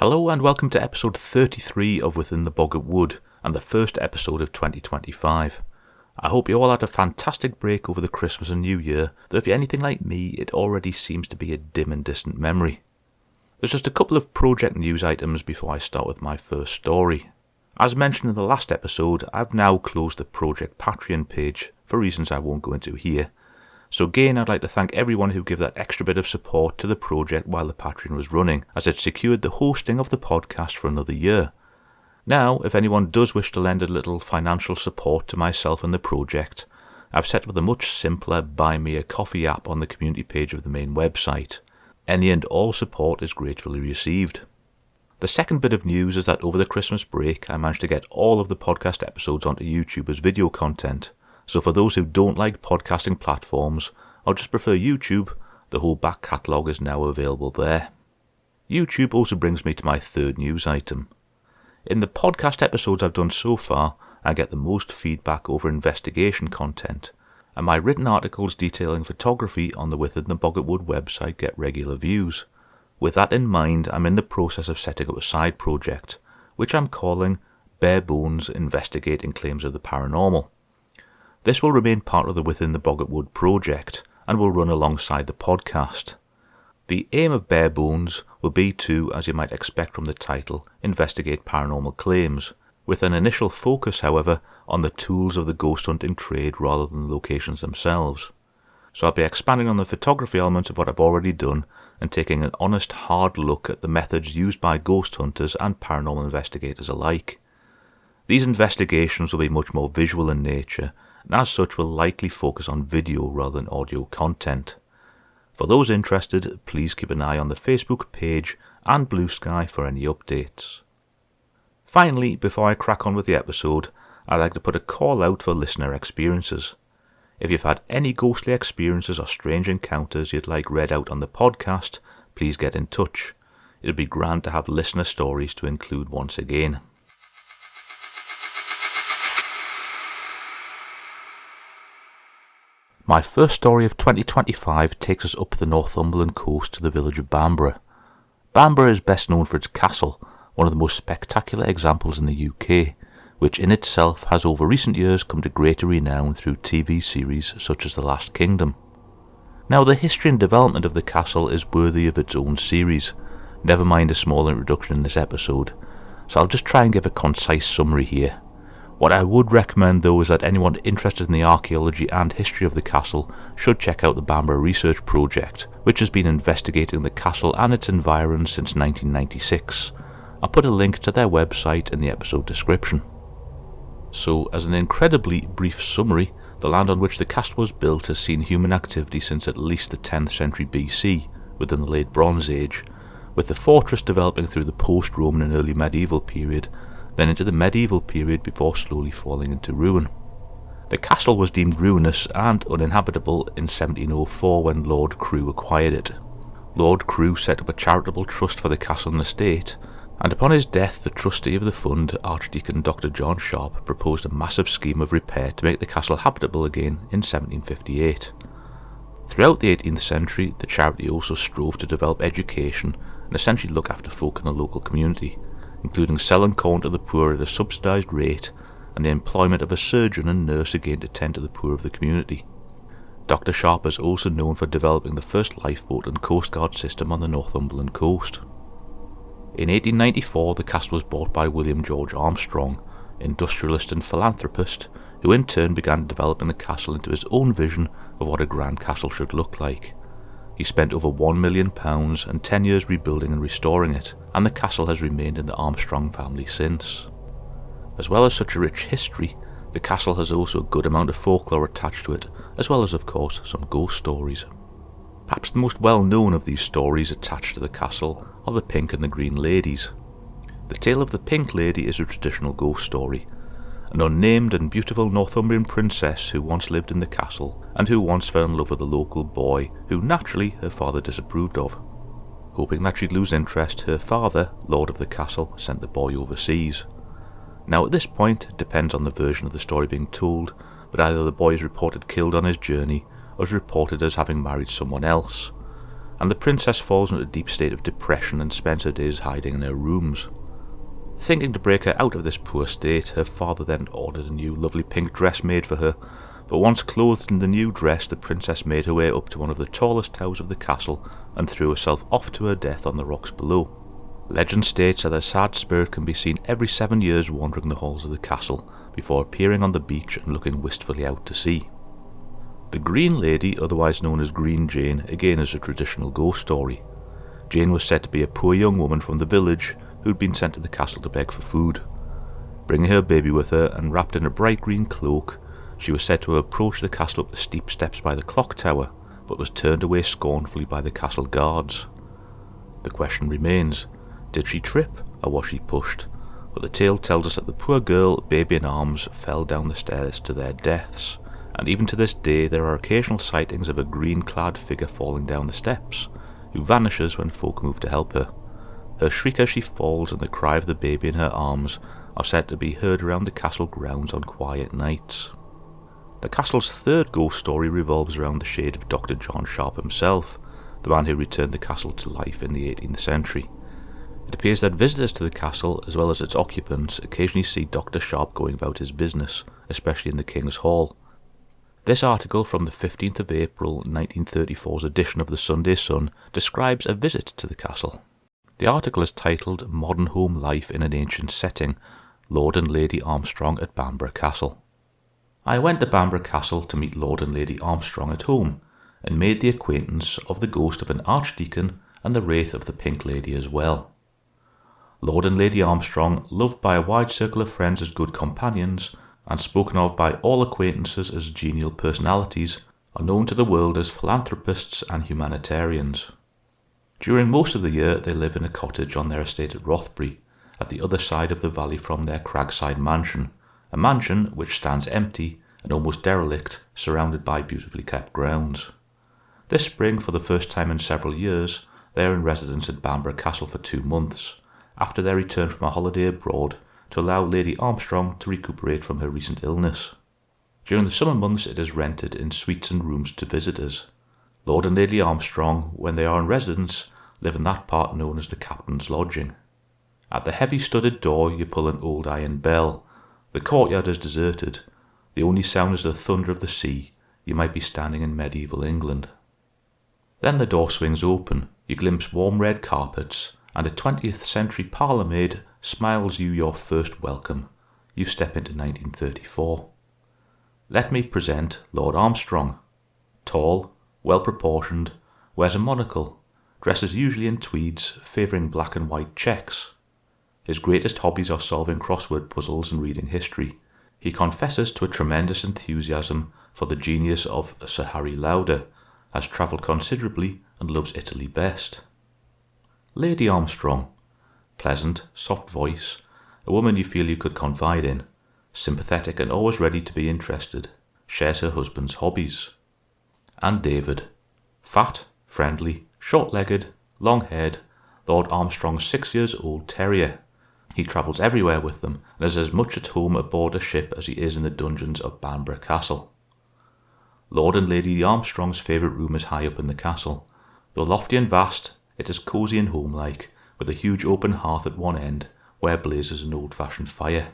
Hello and welcome to episode 33 of Within the Boggart Wood and the first episode of 2025. I hope you all had a fantastic break over the Christmas and New Year, though if you're anything like me, it already seems to be a dim and distant memory. There's just a couple of project news items before I start with my first story. As mentioned in the last episode, I've now closed the project Patreon page for reasons I won't go into here. So again, I'd like to thank everyone who gave that extra bit of support to the project while the Patreon was running, as it secured the hosting of the podcast for another year. Now, if anyone does wish to lend a little financial support to myself and the project, I've set up a much simpler Buy Me a Coffee app on the community page of the main website. Any and all support is gratefully received. The second bit of news is that over the Christmas break, I managed to get all of the podcast episodes onto YouTube as video content. So for those who don't like podcasting platforms, or just prefer YouTube, the whole back catalogue is now available there. YouTube also brings me to my third news item. In the podcast episodes I've done so far, I get the most feedback over investigation content, and my written articles detailing photography on the Within the Boggart Wood website get regular views. With that in mind, I'm in the process of setting up a side project, which I'm calling Bare Bones Investigating Claims of the Paranormal. This will remain part of the Within the Boggart Wood project and will run alongside the podcast. The aim of Bare Bones will be to, as you might expect from the title, investigate paranormal claims, with an initial focus, however, on the tools of the ghost hunting trade rather than the locations themselves. So I'll be expanding on the photography elements of what I've already done and taking an honest, hard look at the methods used by ghost hunters and paranormal investigators alike. These investigations will be much more visual in nature, and as such will likely focus on video rather than audio content. For those interested, please keep an eye on the Facebook page and Blue Sky for any updates. Finally, before I crack on with the episode, I'd like to put a call out for listener experiences. If you've had any ghostly experiences or strange encounters you'd like read out on the podcast, please get in touch. It'd be grand to have listener stories to include once again. My first story of 2025 takes us up the Northumberland coast to the village of Bamburgh. Bamburgh is best known for its castle, one of the most spectacular examples in the UK, which in itself has over recent years come to greater renown through TV series such as The Last Kingdom. Now, the history and development of the castle is worthy of its own series, never mind a small introduction in this episode, so I'll just try and give a concise summary here. What I would recommend though is that anyone interested in the archaeology and history of the castle should check out the Bamburgh Research Project, which has been investigating the castle and its environs since 1996. I'll put a link to their website in the episode description. So, as an incredibly brief summary, the land on which the castle was built has seen human activity since at least the 10th century BC, within the Late Bronze Age, with the fortress developing through the post-Roman and early medieval period, then into the medieval period before slowly falling into ruin. The castle was deemed ruinous and uninhabitable in 1704 when Lord Crewe acquired it. Lord Crewe set up a charitable trust for the castle and estate, and upon his death the trustee of the fund, Archdeacon Dr. John Sharp, proposed a massive scheme of repair to make the castle habitable again in 1758. Throughout the 18th century, the charity also strove to develop education and essentially look after folk in the local community, including selling corn to the poor at a subsidised rate and the employment of a surgeon and nurse again to tend to the poor of the community. Dr. Sharp is also known for developing the first lifeboat and coastguard system on the Northumberland coast. In 1894 the castle was bought by William George Armstrong, industrialist and philanthropist, who in turn began developing the castle into his own vision of what a grand castle should look like. He spent over £1 million and 10 years rebuilding and restoring it, and the castle has remained in the Armstrong family since. As well as such a rich history, the castle has also a good amount of folklore attached to it, as well as of course some ghost stories. Perhaps the most well known of these stories attached to the castle are the Pink and the Green Ladies. The tale of the Pink Lady is a traditional ghost story, an unnamed and beautiful Northumbrian princess who once lived in the castle and who once fell in love with a local boy who naturally her father disapproved of. Hoping that she'd lose interest, her father, lord of the castle, sent the boy overseas. Now at this point, it depends on the version of the story being told, but either the boy is reported killed on his journey or is reported as having married someone else. and the princess falls into a deep state of depression and spends her days hiding in her rooms. Thinking to break her out of this poor state, her father then ordered a new lovely pink dress made for her, but once clothed in the new dress, the princess made her way up to one of the tallest towers of the castle and threw herself off to her death on the rocks below. Legend states that a sad spirit can be seen every 7 years wandering the halls of the castle before appearing on the beach and looking wistfully out to sea. The Green Lady, otherwise known as Green Jane, again is a traditional ghost story. Jane was said to be a poor young woman from the village who'd been sent to the castle to beg for food. Bringing her baby with her and wrapped in a bright green cloak, she was said to have approached the castle up the steep steps by the clock tower, but was turned away scornfully by the castle guards. The question remains, did she trip or was she pushed? But the tale tells us that the poor girl, baby in arms, fell down the stairs to their deaths, and even to this day there are occasional sightings of a green-clad figure falling down the steps, who vanishes when folk move to help her. Her shriek as she falls and the cry of the baby in her arms are said to be heard around the castle grounds on quiet nights. The castle's third ghost story revolves around the shade of Dr. John Sharp himself, the man who returned the castle to life in the 18th century. It appears that visitors to the castle, as well as its occupants, occasionally see Dr. Sharp going about his business, especially in the King's Hall. This article from the 15th of April 1934's edition of the Sunday Sun describes a visit to the castle. The article is titled Modern Home Life in an Ancient Setting, Lord and Lady Armstrong at Bamburgh Castle. I went to Bamburgh Castle to meet Lord and Lady Armstrong at home, and made the acquaintance of the ghost of an archdeacon and the wraith of the Pink Lady as well. Lord and Lady Armstrong, loved by a wide circle of friends as good companions, and spoken of by all acquaintances as genial personalities, are known to the world as philanthropists and humanitarians. During most of the year they live in a cottage on their estate at Rothbury, at the other side of the valley from their Cragside mansion, a mansion which stands empty and almost derelict, surrounded by beautifully kept grounds. This spring, for the first time in several years, they are in residence at Bamburgh Castle for 2 months, after their return from a holiday abroad, to allow Lady Armstrong to recuperate from her recent illness. During the summer months it is rented in suites and rooms to visitors. Lord and Lady Armstrong, when they are in residence, live in that part known as the Captain's Lodging. At the heavy studded door you pull an old iron bell. The courtyard is deserted. The only sound is the thunder of the sea. You might be standing in medieval England. Then the door swings open. You glimpse warm red carpets, and a 20th century parlour maid smiles you your first welcome. You step into 1934. Let me present Lord Armstrong. Tall, well-proportioned, wears a monocle, dresses usually in tweeds, favouring black and white checks. His greatest hobbies are solving crossword puzzles and reading history. He confesses to a tremendous enthusiasm for the genius of Sir Harry Lauder, has travelled considerably and loves Italy best. Lady Armstrong. Pleasant, soft voice, a woman you feel you could confide in, sympathetic and always ready to be interested, shares her husband's hobbies. And David. Fat, friendly, short-legged, long-haired, Lord Armstrong's 6-year-old terrier. He travels everywhere with them and is as much at home aboard a ship as he is in the dungeons of Bamburgh Castle. Lord and Lady Armstrong's favourite room is high up in the castle. Though lofty and vast, it is cosy and homelike, with a huge open hearth at one end where blazes an old-fashioned fire.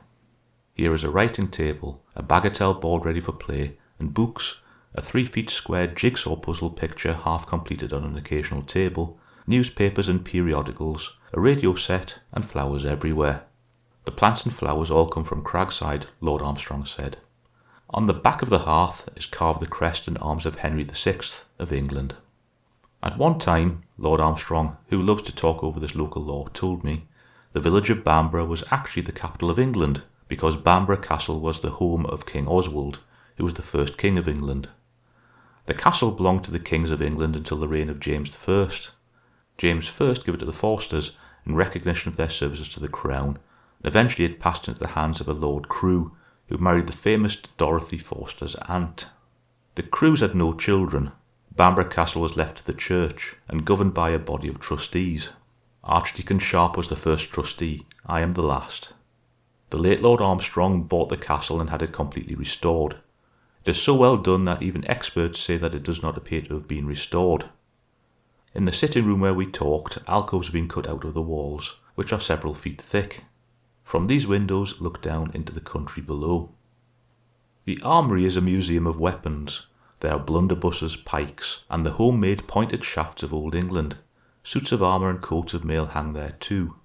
Here is a writing table, a bagatelle board ready for play, and books, a 3 feet square jigsaw puzzle picture half completed on an occasional table, newspapers and periodicals, a radio set, and flowers everywhere. The plants and flowers all come from Cragside, Lord Armstrong said. On the back of the hearth is carved the crest and arms of Henry VI of England. At one time, Lord Armstrong, who loves to talk over this local lore, told me, the village of Bamburgh was actually the capital of England, because Bamburgh Castle was the home of King Oswald, who was the first king of England. The castle belonged to the kings of England until the reign of James I. James I gave it to the Forsters in recognition of their services to the crown, and eventually it passed into the hands of a Lord Crewe, who married the famous Dorothy Forster's aunt. The Crews had no children. Bamburgh Castle was left to the church and governed by a body of trustees. Archdeacon Sharp was the first trustee. I am the last. The late Lord Armstrong bought the castle and had it completely restored. It is so well done that even experts say that it does not appear to have been restored. In the sitting room where we talked, alcoves have been cut out of the walls, which are several feet thick. From these windows look down into the country below. The armoury is a museum of weapons. There are blunderbusses, pikes, and the homemade pointed shafts of Old England. Suits of armour and coats of mail hang there too.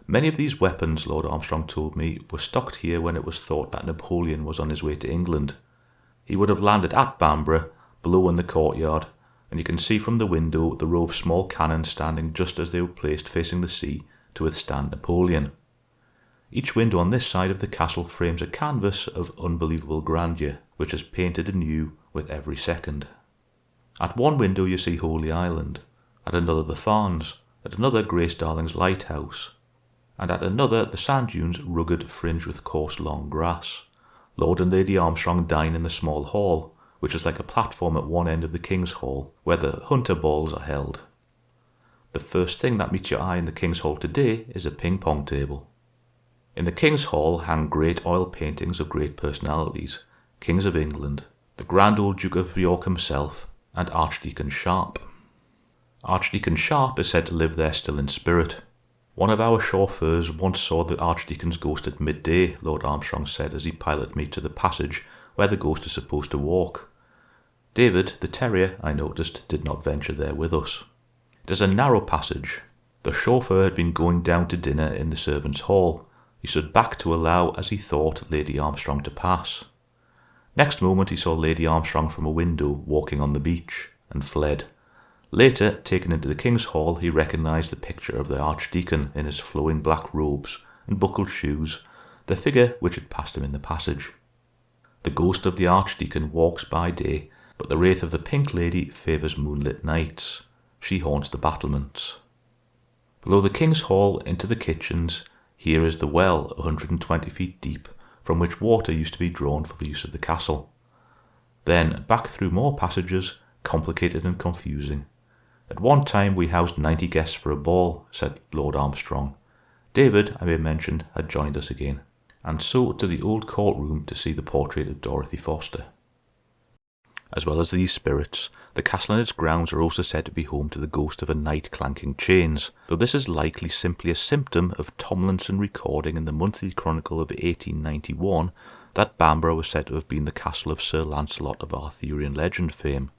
Many of these weapons, Lord Armstrong told me, were stocked here when it was thought that Napoleon was on his way to England. He would have landed at Bamburgh, below in the courtyard, and you can see from the window the row of small cannon standing just as they were placed facing the sea to withstand Napoleon. Each window on this side of the castle frames a canvas of unbelievable grandeur, which is painted anew with every second. At one window you see Holy Island, at another the Farns, at another Grace Darling's lighthouse, and at another the sand dunes rugged fringed with coarse long grass. Lord and Lady Armstrong dine in the small hall, which is like a platform at one end of the King's Hall, where the hunter balls are held. The first thing that meets your eye in the King's Hall today is a ping-pong table. In the King's Hall hang great oil paintings of great personalities, kings of England, the grand old Duke of York himself, and Archdeacon Sharp. Archdeacon Sharp is said to live there still in spirit. One of our chauffeurs once saw the Archdeacon's ghost at midday, Lord Armstrong said as he piloted me to the passage where the ghost is supposed to walk. David, the terrier, I noticed, did not venture there with us. It is a narrow passage. The chauffeur had been going down to dinner in the servants' hall. He stood back to allow, as he thought, Lady Armstrong to pass. Next moment he saw Lady Armstrong from a window walking on the beach, and fled. Later, taken into the King's Hall, he recognised the picture of the Archdeacon in his flowing black robes and buckled shoes, the figure which had passed him in the passage. The ghost of the Archdeacon walks by day, but the wraith of the Pink Lady favours moonlit nights. She haunts the battlements. Below the King's Hall, into the kitchens, here is the well, 120 feet deep, from which water used to be drawn for the use of the castle. Then, back through more passages, complicated and confusing. At one time we housed 90 guests for a ball, said Lord Armstrong. David, I may mention, had joined us again, and so to the old courtroom to see the portrait of Dorothy Foster. As well as these spirits, the castle and its grounds are also said to be home to the ghost of a knight clanking chains, though this is likely simply a symptom of Tomlinson recording in the Monthly Chronicle of 1891 that Bamburgh was said to have been the castle of Sir Lancelot of Arthurian legend fame.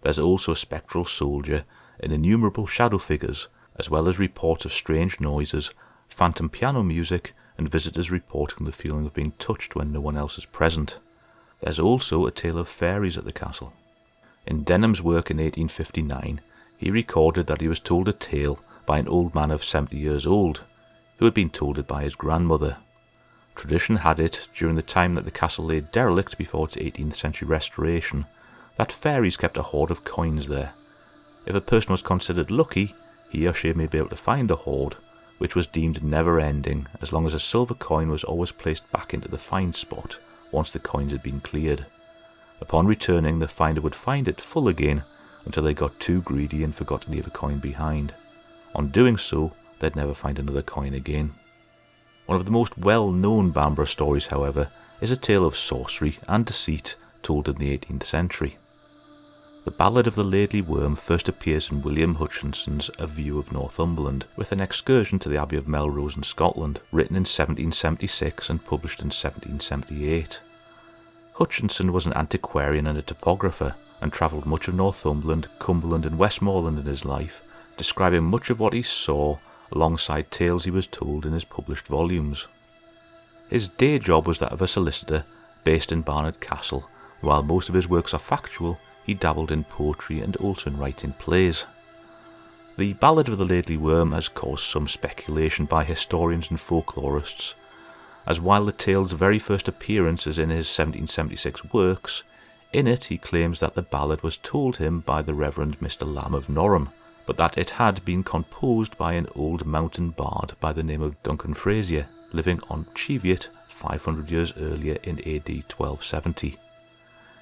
There's also a spectral soldier and innumerable shadow figures, as well as reports of strange noises, phantom piano music, and visitors reporting the feeling of being touched when no one else is present. There's also a tale of fairies at the castle. In Denham's work in 1859, he recorded that he was told a tale by an old man of 70 years old, who had been told it by his grandmother. Tradition had it, during the time that the castle lay derelict before its 18th century restoration, that fairies kept a hoard of coins there. If a person was considered lucky, he or she may be able to find the hoard, which was deemed never-ending as long as a silver coin was always placed back into the find spot once the coins had been cleared. Upon returning, the finder would find it full again until they got too greedy and forgot to leave a coin behind. On doing so, they'd never find another coin again. One of the most well-known Bamburgh stories, however, is a tale of sorcery and deceit told in the 18th century. The Ballad of the Laidley Worm first appears in William Hutchinson's A View of Northumberland, with an excursion to the Abbey of Melrose in Scotland, written in 1776 and published in 1778. Hutchinson was an antiquarian and a topographer, and travelled much of Northumberland, Cumberland and Westmoreland in his life, describing much of what he saw alongside tales he was told in his published volumes. His day job was that of a solicitor based in Bamburgh Castle. While most of his works are factual, he dabbled in poetry and also in writing plays. The Ballad of the Laidley Worm has caused some speculation by historians and folklorists, as while the tale's very first appearance is in his 1776 works, in it he claims that the ballad was told him by the Reverend Mr. Lamb of Norham, but that it had been composed by an old mountain bard by the name of Duncan Frazier, living on Cheviot 500 years earlier in AD 1270.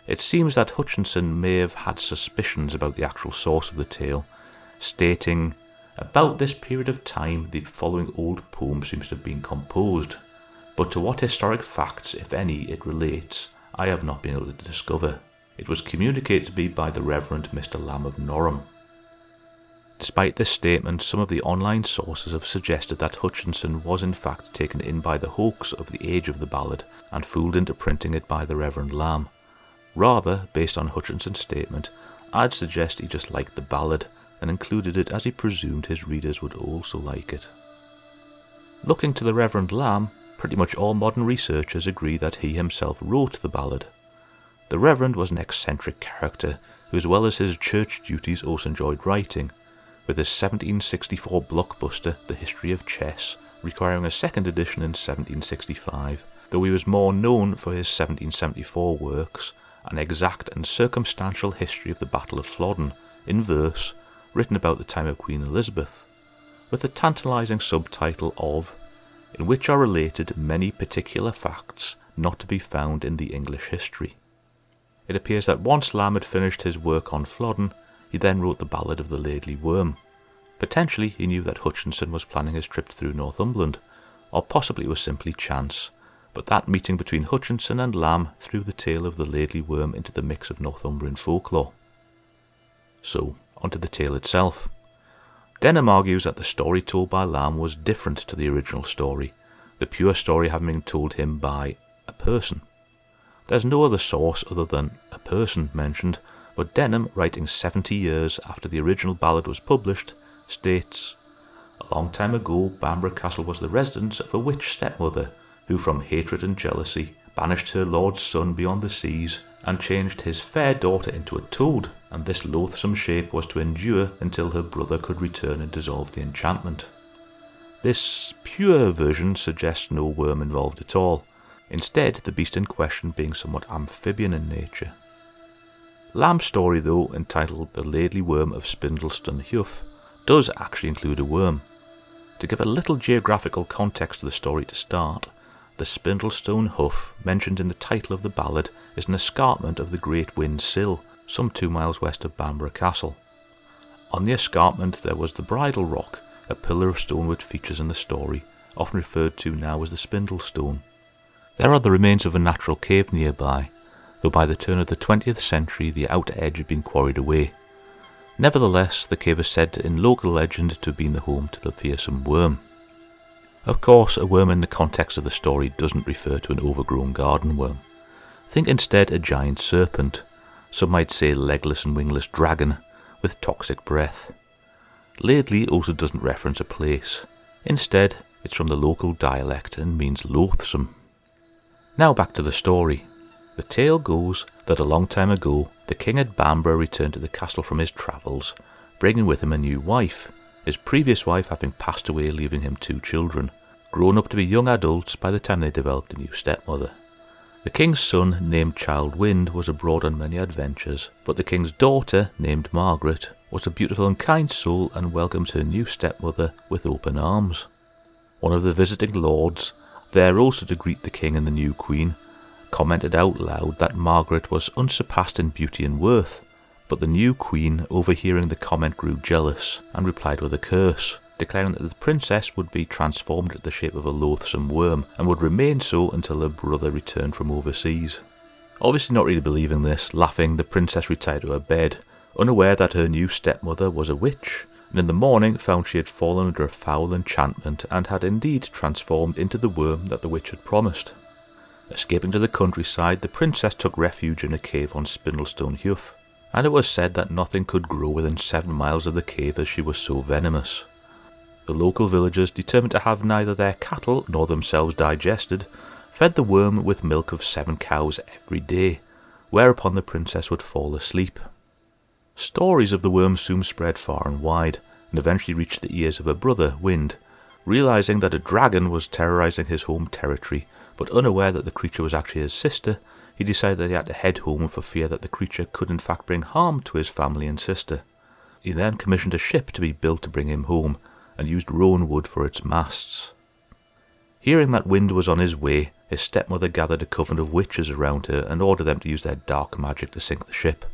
It seems that Hutchinson may have had suspicions about the actual source of the tale, stating, "About this period of time the following old poem seems to have been composed, but to what historic facts, if any, it relates, I have not been able to discover. It was communicated to me by the Reverend Mr. Lamb of Norham." Despite this statement, some of the online sources have suggested that Hutchinson was in fact taken in by the hoax of the age of the ballad and fooled into printing it by the Reverend Lamb. Rather, based on Hutchinson's statement, I'd suggest he just liked the ballad and included it as he presumed his readers would also like it. Looking to the Reverend Lamb, pretty much all modern researchers agree that he himself wrote the ballad. The Reverend was an eccentric character who, as well as his church duties, also enjoyed writing, with his 1764 blockbuster The History of Chess requiring a second edition in 1765, though he was more known for his 1774 works, An Exact and Circumstantial History of the Battle of Flodden, in verse, written about the time of Queen Elizabeth, with the tantalising subtitle of In which are related many particular facts not to be found in the English history. It appears that once Lamb had finished his work on Flodden, he then wrote the Ballad of the Laidley Worm. Potentially he knew that Hutchinson was planning his trip through Northumberland, or possibly it was simply chance, but that meeting between Hutchinson and Lamb threw the tale of the Laidley Worm into the mix of Northumbrian folklore. So, onto the tale itself. Denham argues that the story told by Lamb was different to the original story, the pure story having been told him by a person. There's no other source other than a person mentioned, but Denham, writing 70 years after the original ballad was published, states, A long time ago, Bamburgh Castle was the residence of a witch stepmother, who from hatred and jealousy banished her lord's son beyond the seas, and changed his fair daughter into a toad, and this loathsome shape was to endure until her brother could return and dissolve the enchantment. This pure version suggests no worm involved at all, instead the beast in question being somewhat amphibian in nature. Lamb's story, though, entitled The Laidley Worm of Spindleston Huff, does actually include a worm. To give a little geographical context to the story to start, the Spindlestone Huff, mentioned in the title of the ballad, is an escarpment of the Great Wind Sill, some 2 miles west of Bamburgh Castle. On the escarpment there was the Bridle Rock, a pillar of stone which features in the story, often referred to now as the Spindlestone. There are the remains of a natural cave nearby, though by the turn of the 20th century the outer edge had been quarried away. Nevertheless, the cave is said in local legend to have been the home to the fearsome worm. Of course, a worm in the context of the story doesn't refer to an overgrown garden worm. Think instead a giant serpent, some might say legless and wingless dragon, with toxic breath. Laidley also doesn't reference a place. Instead, it's from the local dialect and means loathsome. Now back to the story. The tale goes that a long time ago, the king at Bamburgh returned to the castle from his travels, bringing with him a new wife, his previous wife having passed away leaving him 2 children, grown up to be young adults by the time they developed a new stepmother. The king's son, named Child Wind, was abroad on many adventures, but the king's daughter, named Margaret, was a beautiful and kind soul and welcomed her new stepmother with open arms. One of the visiting lords, there also to greet the king and the new queen, commented out loud that Margaret was unsurpassed in beauty and worth, but the new queen, overhearing the comment, grew jealous and replied with a curse, declaring that the princess would be transformed into the shape of a loathsome worm and would remain so until her brother returned from overseas. Obviously not really believing this, laughing, the princess retired to her bed, unaware that her new stepmother was a witch, and in the morning found she had fallen under a foul enchantment and had indeed transformed into the worm that the witch had promised. Escaping to the countryside, the princess took refuge in a cave on Spindlestone Huff, and it was said that nothing could grow within 7 miles of the cave as she was so venomous. The local villagers, determined to have neither their cattle nor themselves digested, fed the worm with milk of 7 cows every day, whereupon the princess would fall asleep. Stories of the worm soon spread far and wide, and eventually reached the ears of her brother, Wind. Realizing that a dragon was terrorizing his home territory, but unaware that the creature was actually his sister, he decided that he had to head home for fear that the creature could in fact bring harm to his family and sister. He then commissioned a ship to be built to bring him home, and used rowan wood for its masts. Hearing that Wind was on his way, his stepmother gathered a coven of witches around her and ordered them to use their dark magic to sink the ship.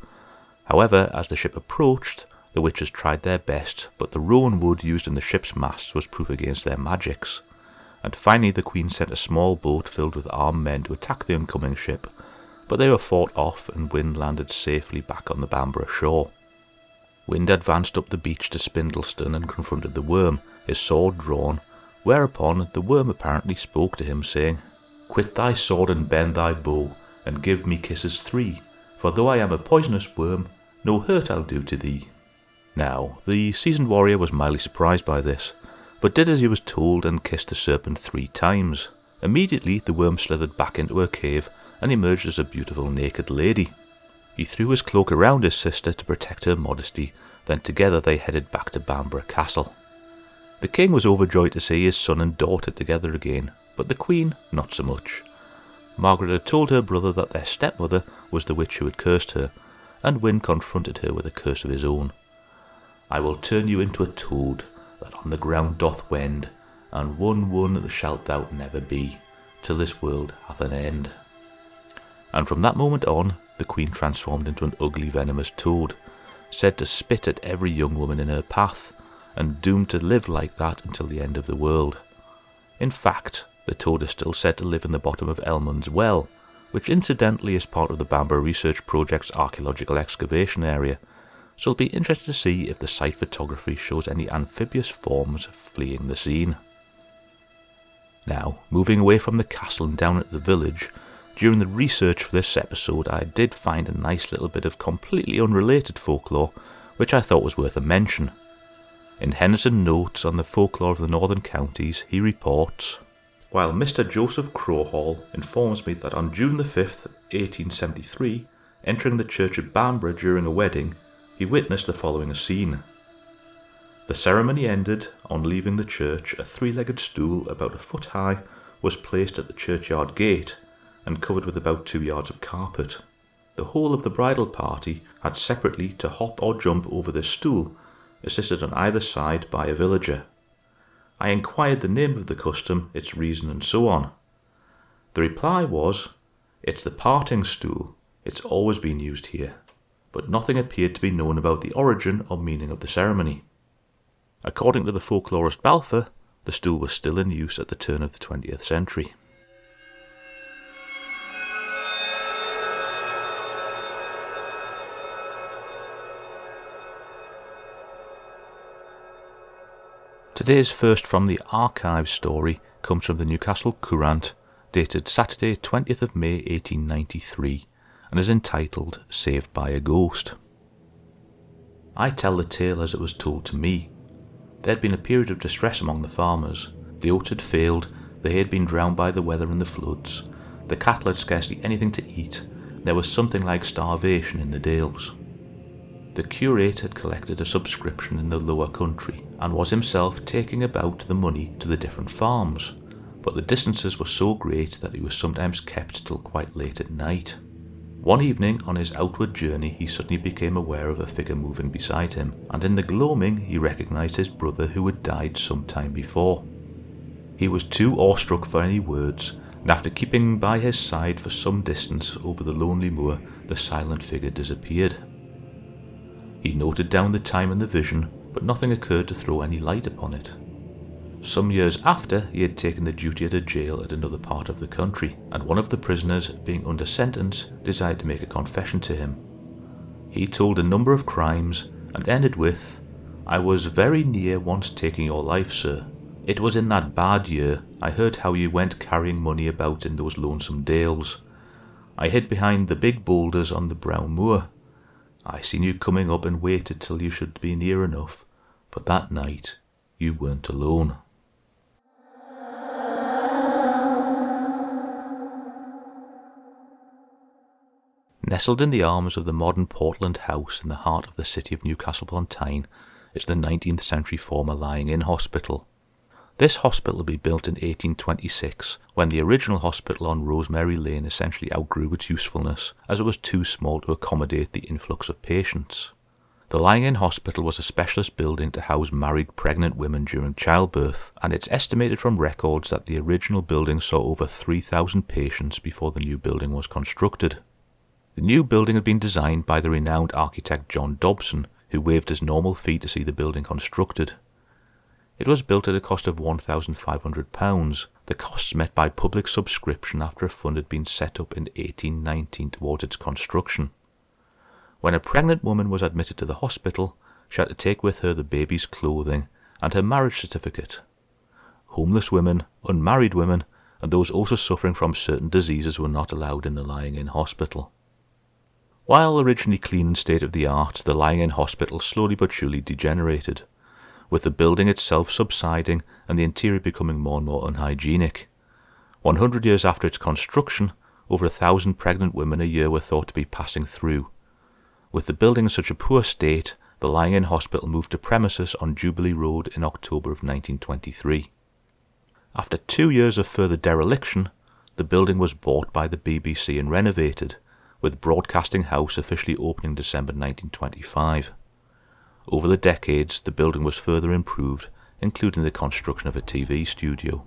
However, as the ship approached, the witches tried their best, but the rowan wood used in the ship's masts was proof against their magics. And finally the queen sent a small boat filled with armed men to attack the oncoming ship, but they were fought off and Wind landed safely back on the Bamburgh shore. Wind advanced up the beach to Spindleston and confronted the worm, his sword drawn, whereupon the worm apparently spoke to him, saying, "Quit thy sword and bend thy bow, and give me kisses 3, for though I am a poisonous worm, no hurt I'll do to thee." Now, the seasoned warrior was mildly surprised by this, but did as he was told and kissed the serpent 3 times. Immediately the worm slithered back into her cave and emerged as a beautiful naked lady. He threw his cloak around his sister to protect her modesty, then together they headed back to Bamburgh Castle. The king was overjoyed to see his son and daughter together again, but the queen not so much. Margaret had told her brother that their stepmother was the witch who had cursed her, and Wyn confronted her with a curse of his own. "I will turn you into a toad, that on the ground doth wend, and one shalt thou never be, till this world hath an end." And from that moment on, the queen transformed into an ugly venomous toad, said to spit at every young woman in her path, and doomed to live like that until the end of the world. In fact, the toad is still said to live in the bottom of Elmund's Well, which incidentally is part of the Bamburgh Research Project's archaeological excavation area, so it'll be interesting to see if the site photography shows any amphibious forms fleeing the scene. Now, moving away from the castle and down at the village, during the research for this episode I did find a nice little bit of completely unrelated folklore, which I thought was worth a mention. In Henderson Notes on the Folklore of the Northern Counties, he reports, "While Mr. Joseph Crowhall informs me that on June the 5th, 1873, entering the church of Bamburgh during a wedding, he witnessed the following scene. The ceremony ended. On leaving the church, a 3-legged stool about a foot high was placed at the churchyard gate and covered with about 2 yards of carpet. The whole of the bridal party had separately to hop or jump over this stool, assisted on either side by a villager. I inquired the name of the custom, its reason, and so on. The reply was, 'It's the parting stool. It's always been used here,' but nothing appeared to be known about the origin or meaning of the ceremony. According to the folklorist Balfour, the stool was still in use at the turn of the 20th century. Today's first from the archive story comes from the Newcastle Courant, dated Saturday 20th of May 1893, and is entitled Saved by a Ghost. I tell the tale as it was told to me. There had been a period of distress among the farmers. The oats had failed, the hay had been drowned by the weather and the floods, the cattle had scarcely anything to eat, there was something like starvation in the dales. The curate had collected a subscription in the lower country, and was himself taking about the money to the different farms, but the distances were so great that he was sometimes kept till quite late at night. One evening on his outward journey he suddenly became aware of a figure moving beside him, and in the gloaming he recognised his brother who had died some time before. He was too awestruck for any words, and after keeping by his side for some distance over the lonely moor, the silent figure disappeared. He noted down the time and the vision, but nothing occurred to throw any light upon it. Some years after, he had taken the duty at a jail at another part of the country, and one of the prisoners, being under sentence, desired to make a confession to him. He told a number of crimes, and ended with, "I was very near once taking your life, sir. It was in that bad year. I heard how you went carrying money about in those lonesome dales. I hid behind the big boulders on the brown moor. I seen you coming up and waited till you should be near enough, but that night you weren't alone." Nestled in the arms of the modern Portland House in the heart of the city of Newcastle upon Tyne is the 19th century former lying-in hospital. This hospital had been built in 1826, when the original hospital on Rosemary Lane essentially outgrew its usefulness, as it was too small to accommodate the influx of patients. The lying-in hospital was a specialist building to house married pregnant women during childbirth, and it's estimated from records that the original building saw over 3,000 patients before the new building was constructed. The new building had been designed by the renowned architect John Dobson, who waived his normal fee to see the building constructed. It was built at a cost of £1,500, the costs met by public subscription after a fund had been set up in 1819 towards its construction. When a pregnant woman was admitted to the hospital, she had to take with her the baby's clothing and her marriage certificate. Homeless women, unmarried women, and those also suffering from certain diseases were not allowed in the lying-in hospital. While originally clean and state-of-the-art, the lying-in hospital slowly but surely degenerated, with the building itself subsiding and the interior becoming more and more unhygienic. 100 years after its construction, over 1,000 pregnant women a year were thought to be passing through. With the building in such a poor state, the lying-in hospital moved to premises on Jubilee Road in October of 1923. After 2 years of further dereliction, the building was bought by the BBC and renovated, with Broadcasting House officially opening December 1925. Over the decades, the building was further improved, including the construction of a TV studio.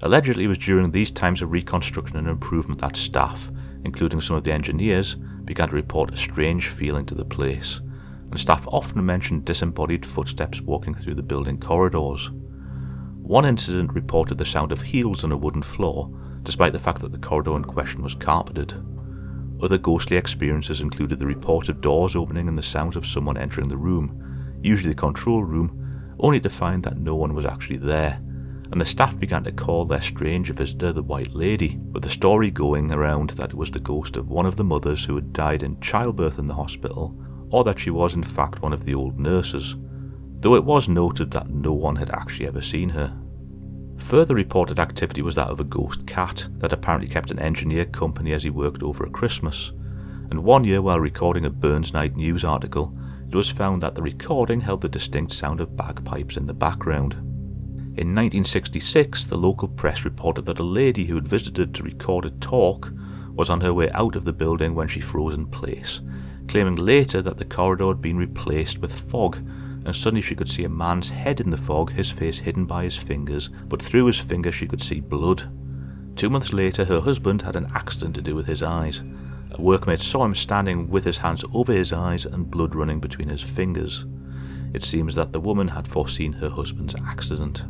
Allegedly, it was during these times of reconstruction and improvement that staff, including some of the engineers, began to report a strange feeling to the place, and staff often mentioned disembodied footsteps walking through the building corridors. One incident reported the sound of heels on a wooden floor, despite the fact that the corridor in question was carpeted. Other ghostly experiences included the report of doors opening and the sounds of someone entering the room, usually the control room, only to find that no one was actually there, and the staff began to call their strange visitor the White Lady, with the story going around that it was the ghost of one of the mothers who had died in childbirth in the hospital, or that she was in fact one of the old nurses, though it was noted that no one had actually ever seen her. Further reported activity was that of a ghost cat that apparently kept an engineer company as he worked over at Christmas, and one year while recording a Burns Night News article, it was found that the recording held the distinct sound of bagpipes in the background. In 1966, the local press reported that a lady who had visited to record a talk was on her way out of the building when she froze in place, claiming later that the corridor had been replaced with fog, and suddenly she could see a man's head in the fog, his face hidden by his fingers, but through his fingers she could see blood. 2 months later, her husband had an accident to do with his eyes. A workmate saw him standing with his hands over his eyes and blood running between his fingers. It seems that the woman had foreseen her husband's accident.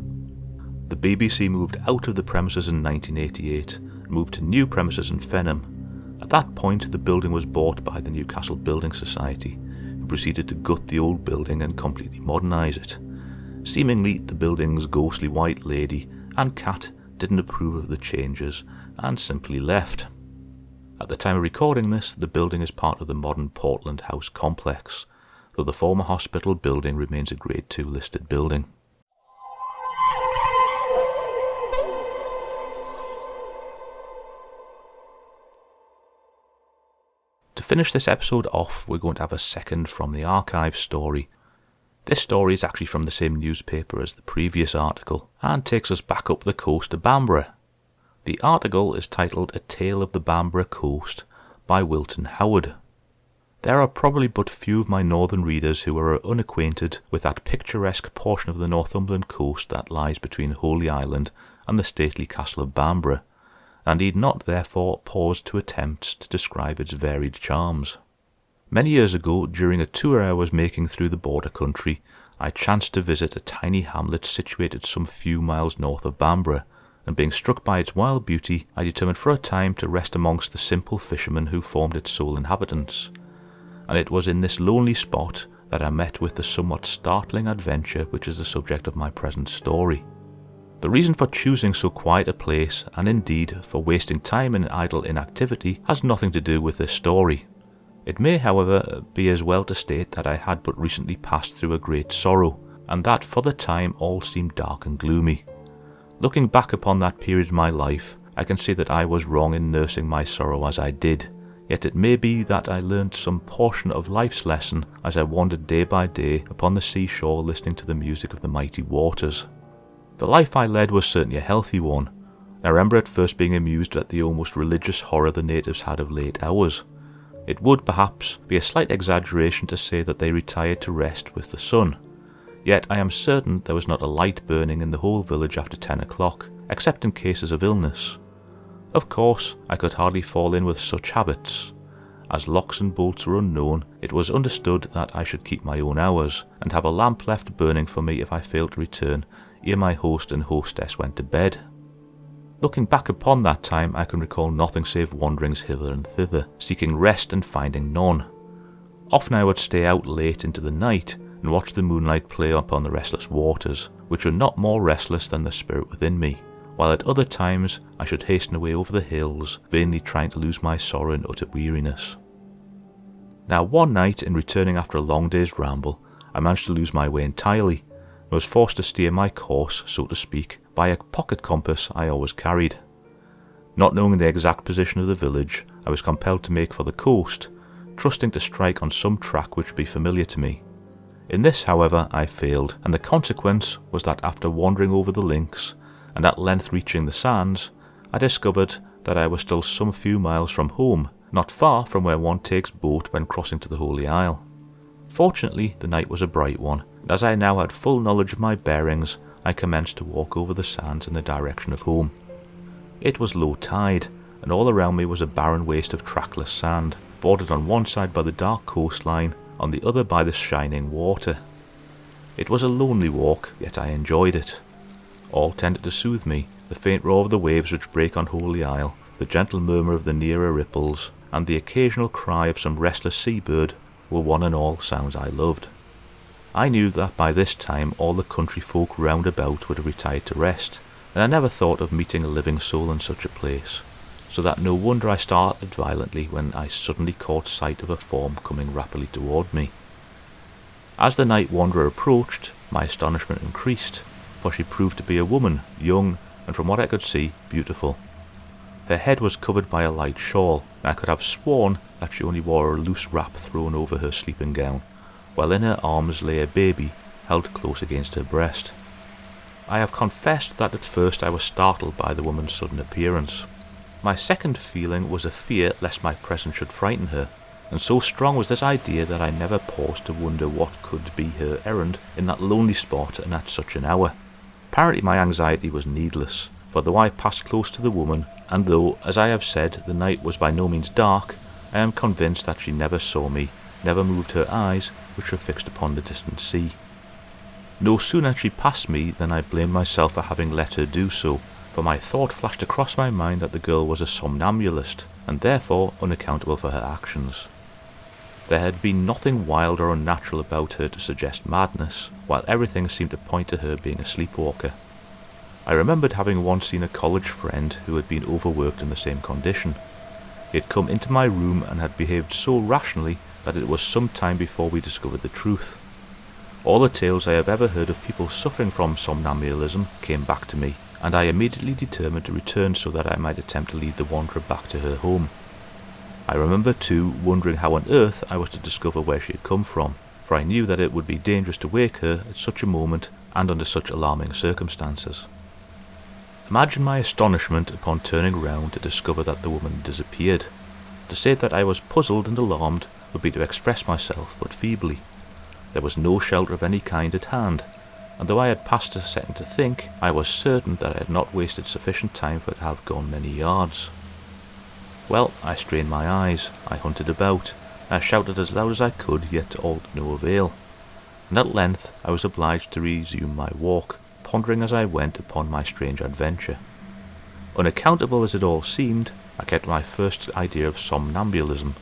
The BBC moved out of the premises in 1988 and moved to new premises in Fenham. At that point, the building was bought by the Newcastle Building Society, who proceeded to gut the old building and completely modernise it. Seemingly, the building's ghostly white lady and cat didn't approve of the changes and simply left. At the time of recording this, the building is part of the modern Portland House complex, though the former hospital building remains a Grade 2 listed building. To finish this episode off, we're going to have a second from the archive story. This story is actually from the same newspaper as the previous article, and takes us back up the coast to Bamburgh. The article is titled A Tale of the Bamburgh Coast by Wilton Howard. There are probably but few of my northern readers who are unacquainted with that picturesque portion of the Northumberland coast that lies between Holy Island and the stately castle of Bamburgh, and need not therefore pause to attempt to describe its varied charms. Many years ago, during a tour I was making through the border country, I chanced to visit a tiny hamlet situated some few miles north of Bamburgh, and being struck by its wild beauty, I determined for a time to rest amongst the simple fishermen who formed its sole inhabitants. And it was in this lonely spot that I met with the somewhat startling adventure which is the subject of my present story. The reason for choosing so quiet a place, and indeed for wasting time in idle inactivity, has nothing to do with this story. It may, however, be as well to state that I had but recently passed through a great sorrow, and that for the time all seemed dark and gloomy. Looking back upon that period of my life, I can say that I was wrong in nursing my sorrow as I did, yet it may be that I learnt some portion of life's lesson as I wandered day by day upon the seashore listening to the music of the mighty waters. The life I led was certainly a healthy one. I remember at first being amused at the almost religious horror the natives had of late hours. It would, perhaps, be a slight exaggeration to say that they retired to rest with the sun. Yet I am certain there was not a light burning in the whole village after 10 o'clock, except in cases of illness. Of course, I could hardly fall in with such habits. As locks and bolts were unknown, it was understood that I should keep my own hours, and have a lamp left burning for me if I failed to return ere my host and hostess went to bed. Looking back upon that time, I can recall nothing save wanderings hither and thither, seeking rest and finding none. Often I would stay out late into the night, and watch the moonlight play upon the restless waters, which were not more restless than the spirit within me, while at other times I should hasten away over the hills, vainly trying to lose my sorrow in utter weariness. Now one night, in returning after a long day's ramble, I managed to lose my way entirely, and was forced to steer my course, so to speak, by a pocket compass I always carried. Not knowing the exact position of the village, I was compelled to make for the coast, trusting to strike on some track which would be familiar to me. In this, however, I failed, and the consequence was that after wandering over the links, and at length reaching the sands, I discovered that I was still some few miles from home, not far from where one takes boat when crossing to the Holy Isle. Fortunately, the night was a bright one, and as I now had full knowledge of my bearings, I commenced to walk over the sands in the direction of home. It was low tide, and all around me was a barren waste of trackless sand, bordered on one side by the dark coastline, on the other by the shining water. It was a lonely walk, yet I enjoyed it. All tended to soothe me, the faint roar of the waves which break on Holy Isle, the gentle murmur of the nearer ripples, and the occasional cry of some restless seabird were one and all sounds I loved. I knew that by this time all the country folk round about would have retired to rest, and I never thought of meeting a living soul in such a place, so that no wonder I started violently when I suddenly caught sight of a form coming rapidly toward me. As the night wanderer approached, my astonishment increased, for she proved to be a woman, young, and from what I could see, beautiful. Her head was covered by a light shawl, and I could have sworn that she only wore a loose wrap thrown over her sleeping gown, while in her arms lay a baby held close against her breast. I have confessed that at first I was startled by the woman's sudden appearance. My second feeling was a fear lest my presence should frighten her, and so strong was this idea that I never paused to wonder what could be her errand in that lonely spot and at such an hour. Apparently my anxiety was needless, for though I passed close to the woman, and though, as I have said, the night was by no means dark, I am convinced that she never saw me, never moved her eyes, which were fixed upon the distant sea. No sooner had she passed me than I blamed myself for having let her do so, for my thought flashed across my mind that the girl was a somnambulist, and therefore unaccountable for her actions. There had been nothing wild or unnatural about her to suggest madness, while everything seemed to point to her being a sleepwalker. I remembered having once seen a college friend who had been overworked in the same condition. He had come into my room and had behaved so rationally that it was some time before we discovered the truth. All the tales I have ever heard of people suffering from somnambulism came back to me, and I immediately determined to return so that I might attempt to lead the wanderer back to her home. I remember too wondering how on earth I was to discover where she had come from, for I knew that it would be dangerous to wake her at such a moment and under such alarming circumstances. Imagine my astonishment upon turning round to discover that the woman had disappeared. To say that I was puzzled and alarmed would be to express myself but feebly. There was no shelter of any kind at hand, and though I had passed a second to think, I was certain that I had not wasted sufficient time for it to have gone many yards. Well, I strained my eyes, I hunted about, I shouted as loud as I could, yet all to no avail, and at length I was obliged to resume my walk, pondering as I went upon my strange adventure. Unaccountable as it all seemed, I kept my first idea of somnambulism,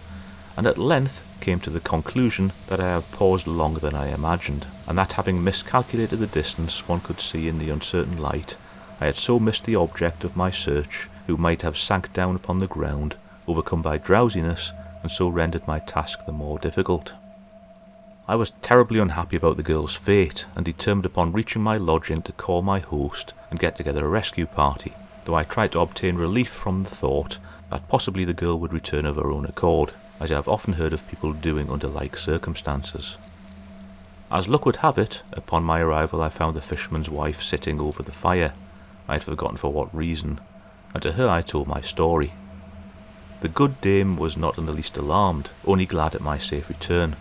and at length came to the conclusion that I have paused longer than I imagined, and that having miscalculated the distance one could see in the uncertain light, I had so missed the object of my search, who might have sank down upon the ground, overcome by drowsiness, and so rendered my task the more difficult. I was terribly unhappy about the girl's fate, and determined upon reaching my lodging to call my host and get together a rescue party, though I tried to obtain relief from the thought that possibly the girl would return of her own accord, as I have often heard of people doing under like circumstances. As luck would have it, upon my arrival I found the fisherman's wife sitting over the fire. I had forgotten for what reason, and to her I told my story. The good dame was not in the least alarmed, only glad at my safe return.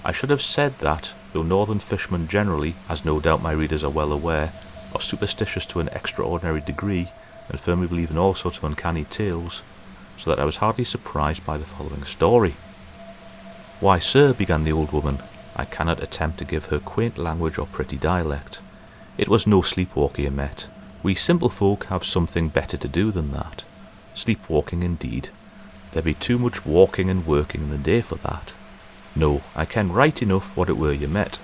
I should have said that, though northern fishermen generally, as no doubt my readers are well aware, are superstitious to an extraordinary degree, and firmly believe in all sorts of uncanny tales, so that I was hardly surprised by the following story. "Why, sir," began the old woman, I cannot attempt to give her quaint language or pretty dialect. "It was no sleepwalker you met. We simple folk have something better to do than that. Sleepwalking indeed. There be too much walking and working in the day for that. No, I ken right enough what it were you met.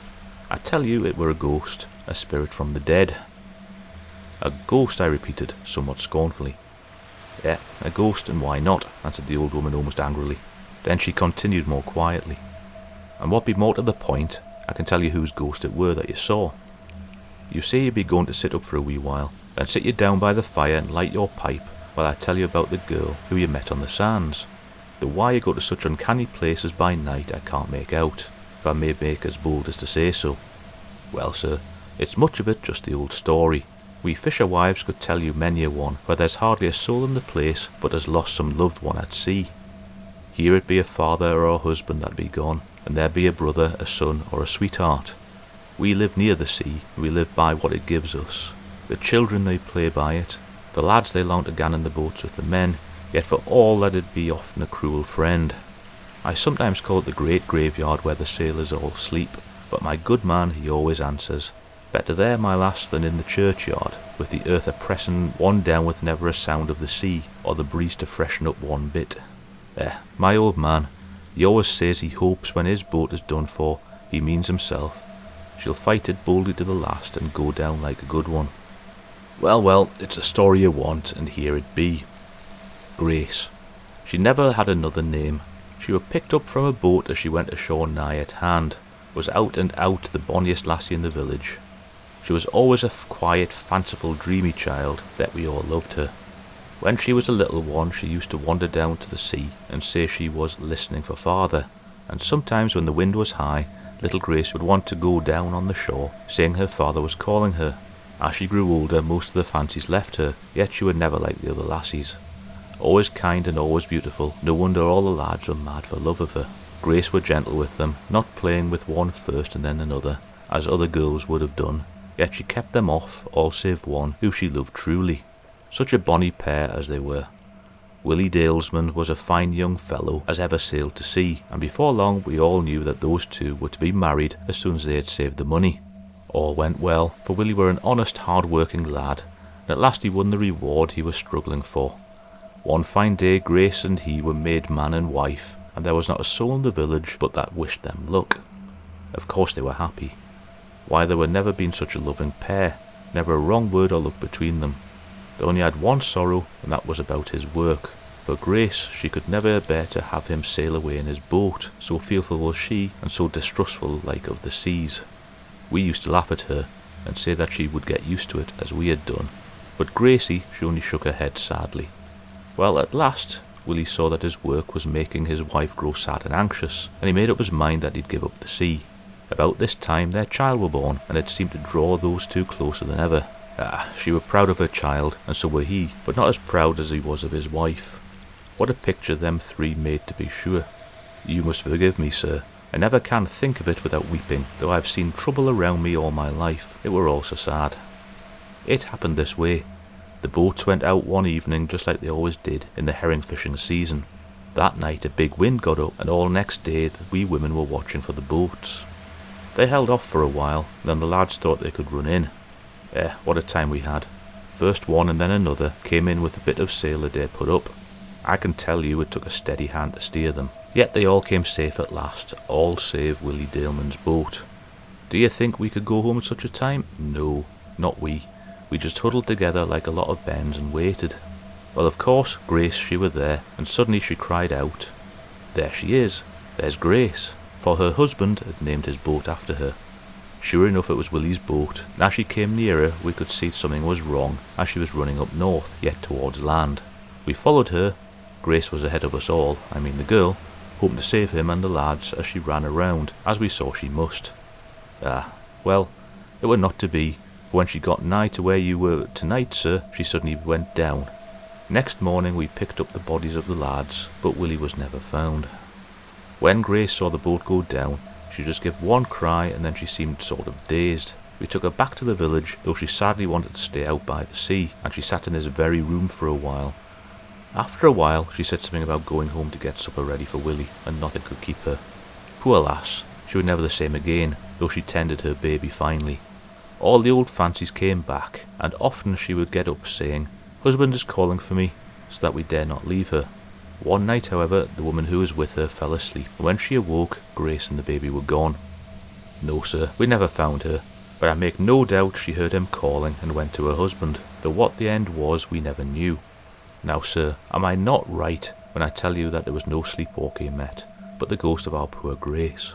I tell you it were a ghost, a spirit from the dead. A ghost, I repeated, somewhat scornfully. Yeah, a ghost, and why not, answered the old woman almost angrily. Then she continued more quietly. And what be more to the point, I can tell you whose ghost it were that you saw. You say you be going to sit up for a wee while, then sit you down by the fire and light your pipe while I tell you about the girl who you met on the sands. Though why you go to such uncanny places by night I can't make out, if I may make as bold as to say so. Well, sir, it's much of it just the old story. We fisher wives could tell you many a one, where there's hardly a soul in the place but has lost some loved one at sea. Here it be a father or a husband that be gone, and there be a brother, a son, or a sweetheart. We live near the sea, and we live by what it gives us. The children they play by it, the lads they long to gan in the boats with the men, yet for all that it be often a cruel friend. I sometimes call it the great graveyard where the sailors all sleep, but my good man he always answers, better there, my lass, than in the churchyard, with the earth a-pressing one down with never a sound of the sea, or the breeze to freshen up one bit. My old man, he always says he hopes when his boat is done for, he means himself, she'll fight it boldly to the last and go down like a good one. Well, it's a story you want, and here it be. Grace. She never had another name. She were picked up from a boat as she went ashore nigh at hand, was out and out the bonniest lassie in the village. She was always a quiet, fanciful, dreamy child, that we all loved her. When she was a little one she used to wander down to the sea and say she was listening for father, and sometimes when the wind was high, little Grace would want to go down on the shore, saying her father was calling her. As she grew older most of the fancies left her, yet she were never like the other lassies. Always kind and always beautiful, no wonder all the lads were mad for love of her. Grace were gentle with them, not playing with one first and then another, as other girls would have done, yet she kept them off, all save one, who she loved truly. Such a bonny pair as they were. Willie Dalesman was a fine young fellow as ever sailed to sea, and before long we all knew that those two were to be married as soon as they had saved the money. All went well, for Willie were an honest, hard-working lad, and at last he won the reward he was struggling for. One fine day Grace and he were made man and wife, and there was not a soul in the village but that wished them luck. Of course they were happy. Why, there were never been such a loving pair, never a wrong word or look between them. They only had one sorrow, and that was about his work. For Grace, she could never bear to have him sail away in his boat, so fearful was she, and so distrustful like of the seas. We used to laugh at her, and say that she would get used to it, as we had done. But Gracie, she only shook her head sadly. Well, at last, Willie saw that his work was making his wife grow sad and anxious, and he made up his mind that he'd give up the sea. About this time their child were born, and it seemed to draw those two closer than ever. She were proud of her child, and so were he, but not as proud as he was of his wife. What a picture them three made, to be sure. You must forgive me, sir. I never can think of it without weeping, though I've seen trouble around me all my life. It were all so sad. It happened this way. The boats went out one evening just like they always did in the herring fishing season. That night a big wind got up, and all next day the wee women were watching for the boats. They held off for a while, then the lads thought they could run in. What a time we had. First one and then another came in with a bit of sail they dared put up. I can tell you it took a steady hand to steer them. Yet they all came safe at last, all save Willie Daleman's boat. Do you think we could go home at such a time? No, not we. We just huddled together like a lot of bens and waited. Well, of course, Grace, she were there, and suddenly she cried out, "There she is! There's Grace!" For her husband had named his boat after her. Sure enough it was Willie's boat, and as she came nearer we could see something was wrong as she was running up north, yet towards land. We followed her. Grace was ahead of us all, I mean the girl, hoping to save him and the lads as she ran around, as we saw she must. Well, it were not to be, for when she got nigh to where you were tonight, sir, she suddenly went down. Next morning we picked up the bodies of the lads, but Willie was never found. When Grace saw the boat go down, she just gave one cry and then she seemed sort of dazed. We took her back to the village, though she sadly wanted to stay out by the sea, and she sat in this very room for a while. After a while she said something about going home to get supper ready for Willie, and nothing could keep her. Poor lass, she was never the same again, though she tended her baby finely. All the old fancies came back, and often she would get up saying, "Husband is calling for me," so that we dare not leave her. One night, however, the woman who was with her fell asleep, and when she awoke, Grace and the baby were gone. No, sir, we never found her, but I make no doubt she heard him calling and went to her husband, though what the end was we never knew. Now, sir, am I not right when I tell you that there was no sleepwalker you met, but the ghost of our poor Grace?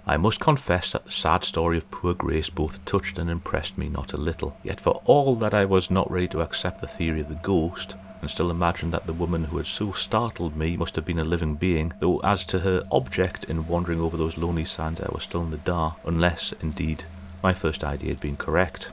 I must confess that the sad story of poor Grace both touched and impressed me not a little, yet for all that I was not ready to accept the theory of the ghost, and still imagined that the woman who had so startled me must have been a living being, though as to her object in wandering over those lonely sands I was still in the dark, unless, indeed, my first idea had been correct.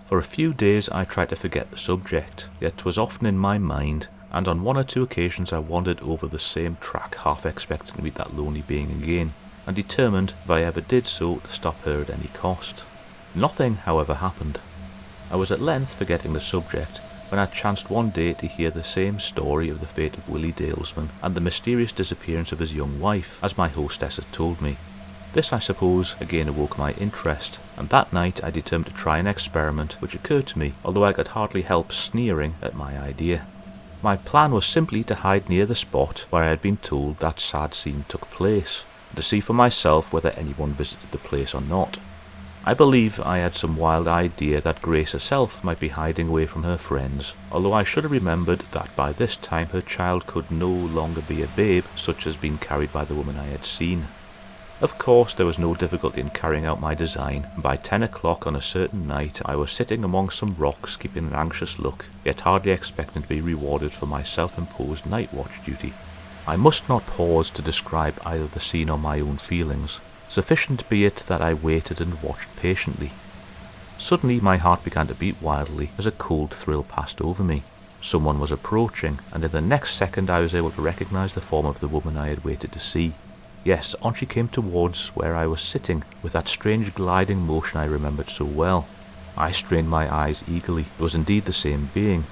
For a few days I tried to forget the subject, yet 'twas often in my mind, and on one or two occasions I wandered over the same track, half expecting to meet that lonely being again, and determined, if I ever did so, to stop her at any cost. Nothing, however, happened. I was at length forgetting the subject, when I chanced one day to hear the same story of the fate of Willie Dalesman and the mysterious disappearance of his young wife, as my hostess had told me. This, I suppose, again awoke my interest, and that night I determined to try an experiment which occurred to me, although I could hardly help sneering at my idea. My plan was simply to hide near the spot where I had been told that sad scene took place, and to see for myself whether anyone visited the place or not. I believe I had some wild idea that Grace herself might be hiding away from her friends, although I should have remembered that by this time her child could no longer be a babe such as been carried by the woman I had seen. Of course there was no difficulty in carrying out my design, and by 10 o'clock on a certain night I was sitting among some rocks keeping an anxious look, yet hardly expecting to be rewarded for my self-imposed night watch duty. I must not pause to describe either the scene or my own feelings. Sufficient be it that I waited and watched patiently. Suddenly my heart began to beat wildly as a cold thrill passed over me. Someone was approaching, and in the next second I was able to recognize the form of the woman I had waited to see. Yes, on she came towards where I was sitting, with that strange gliding motion I remembered so well. I strained my eyes eagerly. It was indeed the same being.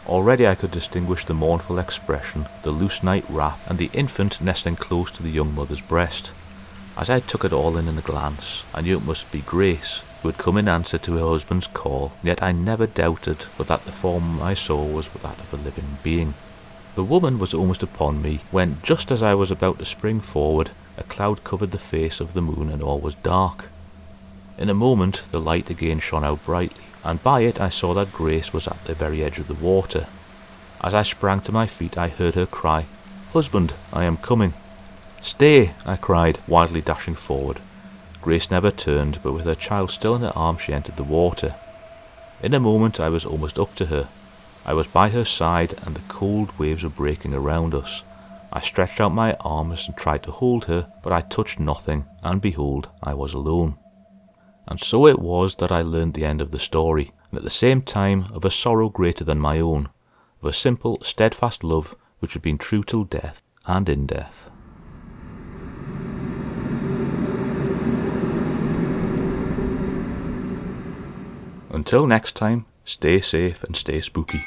Already I could distinguish the mournful expression, the loose night wrap, and the infant nestling close to the young mother's breast. As I took it all in a glance, I knew it must be Grace, who had come in answer to her husband's call, yet I never doubted but that the form I saw was that of a living being. The woman was almost upon me, when, just as I was about to spring forward, a cloud covered the face of the moon and all was dark. In a moment the light again shone out brightly, and by it I saw that Grace was at the very edge of the water. As I sprang to my feet I heard her cry, "Husband, I am coming." "Stay!" I cried, wildly dashing forward. Grace never turned, but with her child still in her arms she entered the water. In a moment I was almost up to her. I was by her side, and the cold waves were breaking around us. I stretched out my arms and tried to hold her, but I touched nothing, and behold, I was alone. And so it was that I learned the end of the story, and at the same time of a sorrow greater than my own, of a simple, steadfast love which had been true till death and in death. Until next time, stay safe and stay spooky.